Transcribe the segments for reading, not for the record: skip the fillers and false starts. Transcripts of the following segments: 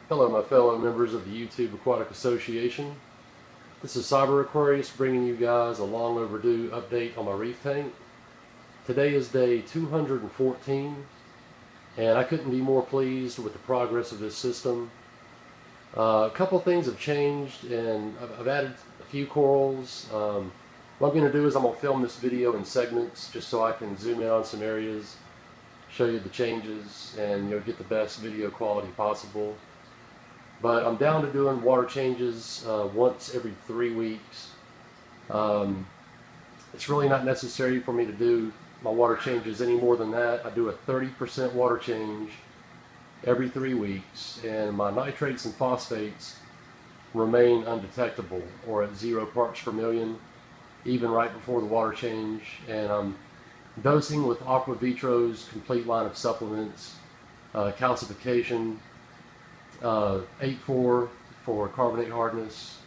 Hello my fellow members of the YouTube Aquatic Association. This is Cyber Aquarius bringing you guys a long overdue update on my reef tank. Today is day 214 and I couldn't be more pleased with the progress of this system. A couple things have changed and I've added a few corals. What I'm going to do is I'm going to film this video in segments just so I can zoom in on some areas, show you the changes, and get the best video quality possible. But I'm down to doing water changes once every 3 weeks. It's really not necessary for me to do my water changes any more than that. I do a 30% water change every 3 weeks, and my nitrates and phosphates remain undetectable or at 0 parts per million even right before the water change. And I'm dosing with Aqua Vitro's complete line of supplements, calcification, 8-4 for carbonate hardness,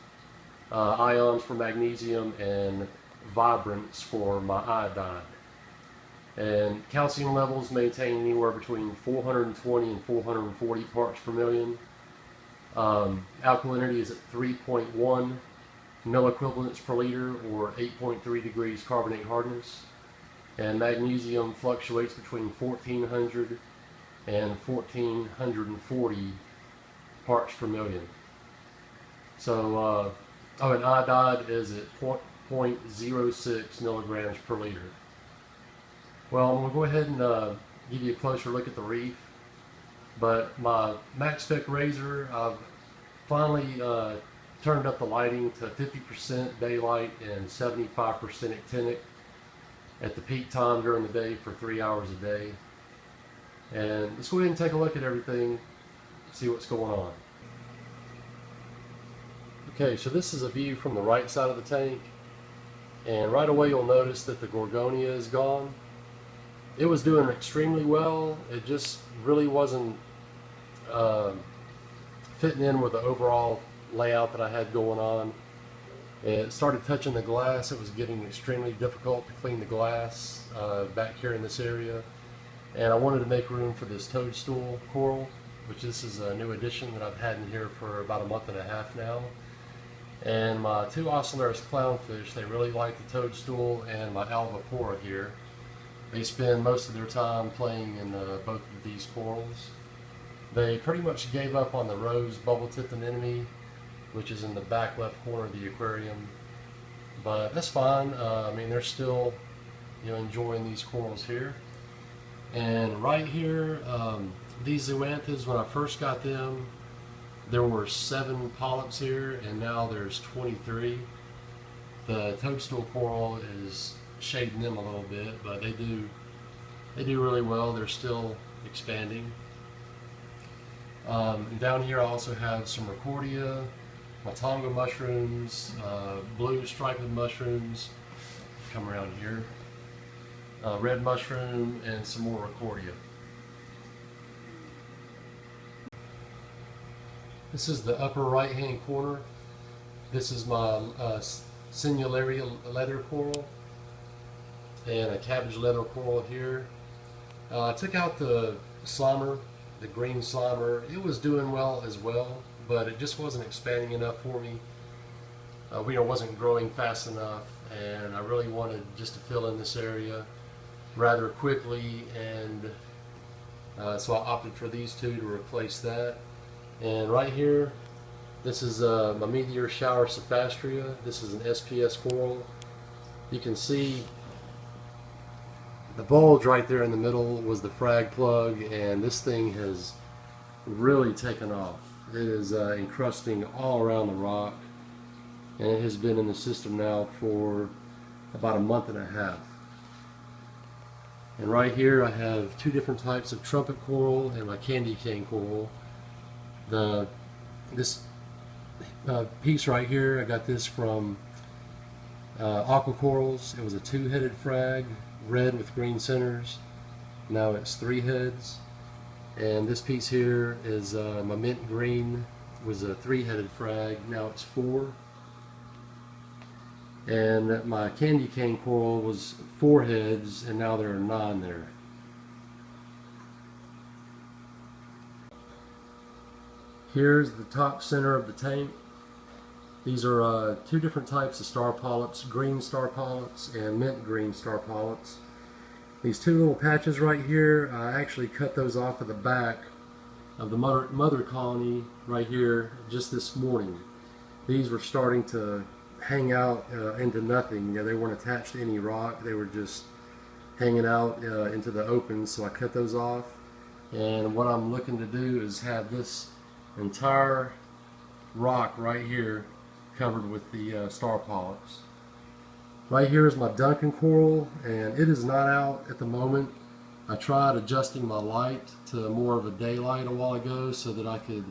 ions for magnesium, and vibrance for my iodide. And calcium levels maintain anywhere between 420 and 440 parts per million. Alkalinity is at 3.1 milliequivalents per liter or 8.3 degrees carbonate hardness. And magnesium fluctuates between 1400 and 1440 parts per million. So, and iodide is at 0.06 milligrams per liter. Well, I'm going to go ahead and give you a closer look at the reef. But my Max Spec razor, I've finally turned up the lighting to 50% daylight and 75% actinic at the peak time during the day for 3 hours a day. And let's go ahead and take a look at everything, see what's going on. Okay, so this is a view from the right side of the tank, and right away you'll notice that the Gorgonia is gone. It was doing extremely well. It just really wasn't fitting in with the overall layout that I had going on. It started touching the glass. It was getting extremely difficult to clean the glass back here in this area, and I wanted to make room for this toadstool coral, which this is a new addition that I've had in here for about a month and a half now. And my two Ocellaris clownfish, they really like the toadstool and my Alvapora here. They spend most of their time playing in both of these corals. They pretty much gave up on the rose bubble-tipped anemone, which is in the back left corner of the aquarium, but that's fine. I mean, they're still enjoying these corals here. And right here, these zoanthus, when I first got them, there were 7 polyps here, and now there's 23. The toadstool coral is shading them a little bit, but they do really well. They're still expanding. Down here I also have some Rickordia, my Tonga mushrooms, blue striped mushrooms, come around here, red mushroom, and some more Rickordia. This is the upper right hand corner. This is my Sinularia leather coral and a cabbage leather coral here. I took out the slimer, the green slimer. It was doing well as well, but it just wasn't expanding enough for me. It wasn't growing fast enough, and I really wanted just to fill in this area rather quickly, and so I opted for these two to replace that. And right here, this is my Meteor Shower Cephastria. This is an SPS coral. You can see the bulge right there in the middle was the frag plug, and this thing has really taken off. It is encrusting all around the rock, and it has been in the system now for about a month and a half. And right here I have 2 different types of trumpet coral and my candy cane coral. This piece right here, I got this from Aqua Corals. It was a 2-headed frag, red with green centers. Now it's 3 heads. And this piece here is my mint green, was a 3-headed frag. Now it's 4. And my candy cane coral was 4 heads, and now there are 9 there. Here's the top center of the tank. These are two different types of star polyps, green star polyps and mint green star polyps. These two little patches right here, I actually cut those off of the back of the mother colony right here just this morning. These were starting to hang out into nothing. You know, they weren't attached to any rock. They were just hanging out into the open, so I cut those off. And what I'm looking to do is have this entire rock right here covered with the star polyps. Right here is my Duncan coral, and it is not out at the moment. I tried adjusting my light to more of a daylight a while ago so that I could,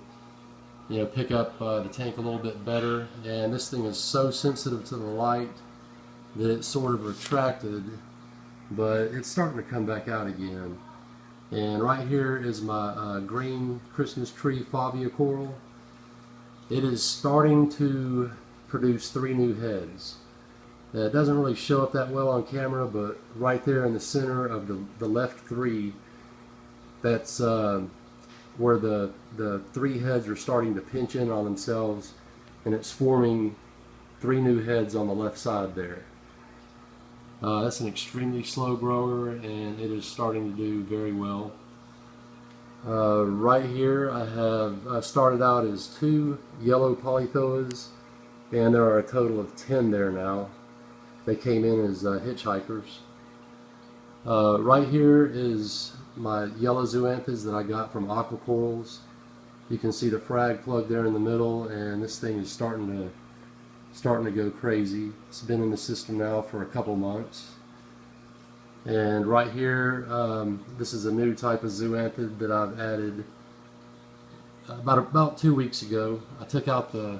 you know, pick up the tank a little bit better. And this thing is so sensitive to the light that it sort of retracted, but it's starting to come back out again. And right here is my green Christmas tree Favia coral. It is starting to produce 3 new heads. It doesn't really show up that well on camera, but right there in the center of the left 3, that's where the 3 heads are starting to pinch in on themselves, and it's forming 3 new heads on the left side there. That's an extremely slow grower, and it is starting to do very well. Right here I started out as 2 yellow polythoas, and there are a total of 10 there now. They came in as hitchhikers. Right here is my yellow zoanthids that I got from aqua corals. You can see the frag plug there in the middle, and this thing is starting to go crazy. It's been in the system now for a couple months. And right here, this is a new type of zoanthid that I've added about 2 weeks ago. I took out the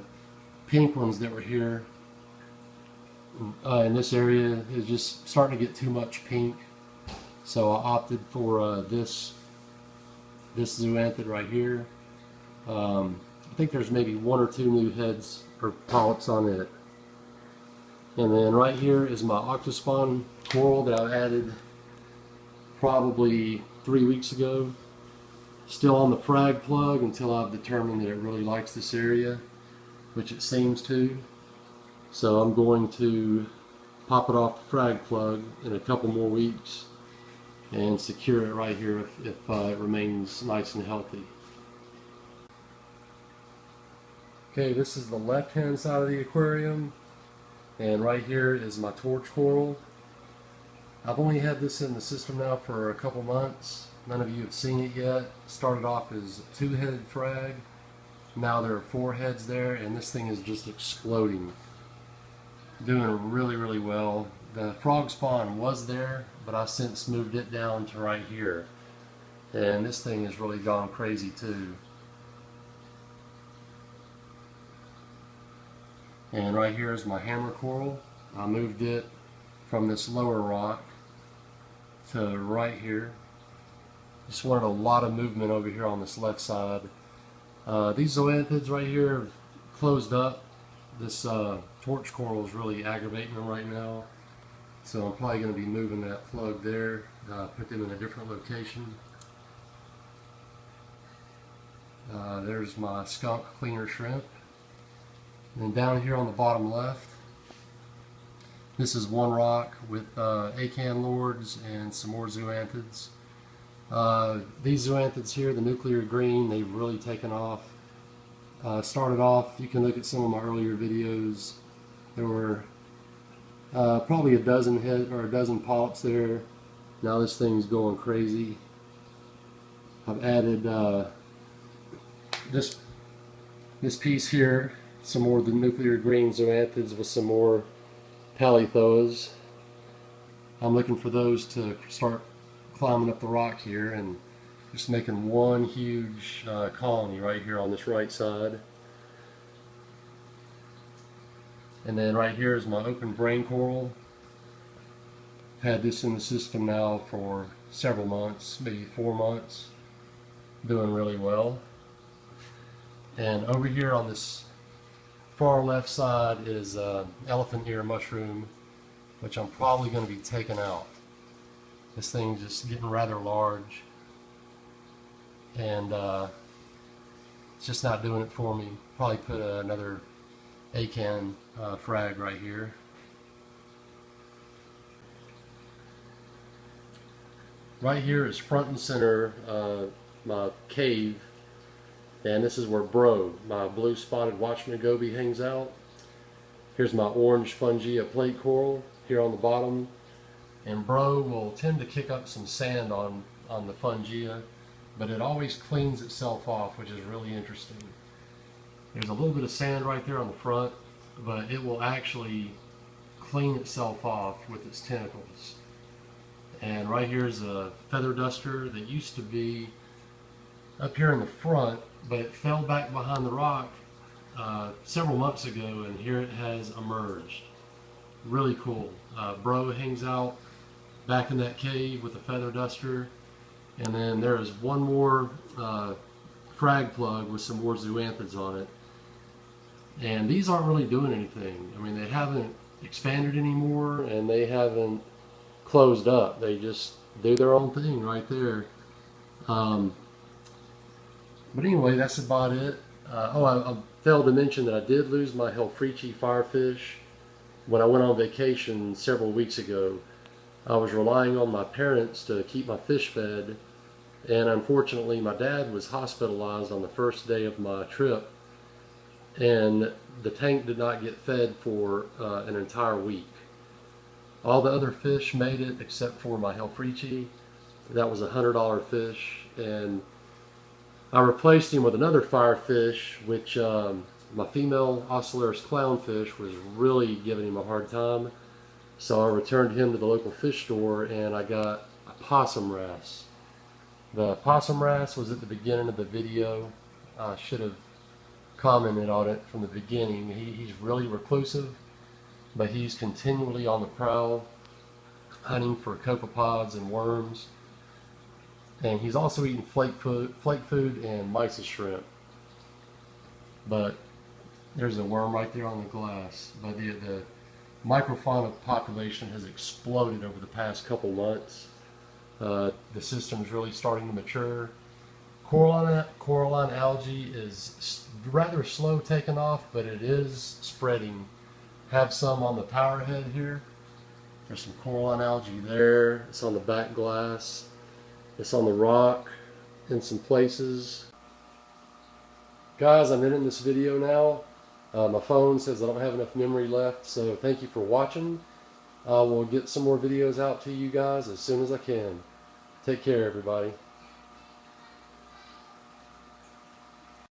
pink ones that were here in this area. It's just starting to get too much pink, so I opted for this zoanthid right here. I think there's maybe 1 or 2 new heads or polyps on it. And then right here is my octospawn coral that I added probably 3 weeks ago. Still on the frag plug until I've determined that it really likes this area, which it seems to. So I'm going to pop it off the frag plug in a couple more weeks and secure it right here if it remains nice and healthy. Okay, this is the left hand side of the aquarium, and right here is my torch coral. I've only had this in the system now for a couple months. None of you have seen it yet. It started off as a 2-headed frag. Now there are 4 heads there, and this thing is just exploding. Doing really, really well. The frog spawn was there, but I since moved it down to right here. And this thing has really gone crazy too. And right here is my hammer coral. I moved it from this lower rock to right here. Just wanted a lot of movement over here on this left side. These zoanthids right here have closed up. This torch coral is really aggravating them right now, so I'm probably going to be moving that plug there, put them in a different location. There's my skunk cleaner shrimp. And then down here on the bottom left, this is one rock with acan lords and some more zoanthids. These zoanthids here, the nuclear green, they've really taken off. Started off, you can look at some of my earlier videos, there were probably a dozen polyps there. Now this thing's going crazy. I've added this piece here, some more of the nuclear green zoanthids with some more polythoas. I'm looking for those to start climbing up the rock here and just making one huge colony right here on this right side. And then right here is my open brain coral. Had this in the system now for several months, maybe 4 months. Doing really well. And over here on this far left side is elephant ear mushroom, which I'm probably going to be taking out. This thing's just getting rather large, and It's just not doing it for me. Probably put another A-can frag right here. Right here is front and center my cave, and this is where Bro, my blue spotted watchman goby, hangs out. Here's my orange fungia plate coral here on the bottom, and Bro will tend to kick up some sand on the fungia, but it always cleans itself off, which is really interesting. There's a little bit of sand right there on the front, but it will actually clean itself off with its tentacles. And right here is a feather duster that used to be up here in the front, but it fell back behind the rock several months ago, and here it has emerged. Really cool. Bro hangs out back in that cave with a feather duster, and then there is one more frag plug with some more zoanthids on it. And these aren't really doing anything. I mean, they haven't expanded anymore, and they haven't closed up. They just do their own thing right there. But anyway, that's about it. I failed to mention that I did lose my Helfrichi firefish when I went on vacation several weeks ago. I was relying on my parents to keep my fish fed, and unfortunately my dad was hospitalized on the first day of my trip, and the tank did not get fed for an entire week. All the other fish made it except for my Helfrichi. That was a $100 fish, and I replaced him with another firefish, which my female Ocellaris clownfish was really giving him a hard time. So I returned him to the local fish store, and I got a possum wrasse. The possum wrasse was at the beginning of the video. I should have commented on it from the beginning. He's really reclusive, but he's continually on the prowl, hunting for copepods and worms. And he's also eating flake food and mysis shrimp. But there's a worm right there on the glass. But the microfauna population has exploded over the past couple months. The system's really starting to mature. Coralline algae is rather slow taking off, but it is spreading. Have some on the tower head here. There's some coralline algae there. It's on the back glass. It's on the rock in some places. Guys, I'm ending this video now. My phone says I don't have enough memory left, so thank you for watching. I will get some more videos out to you guys as soon as I can. Take care, everybody.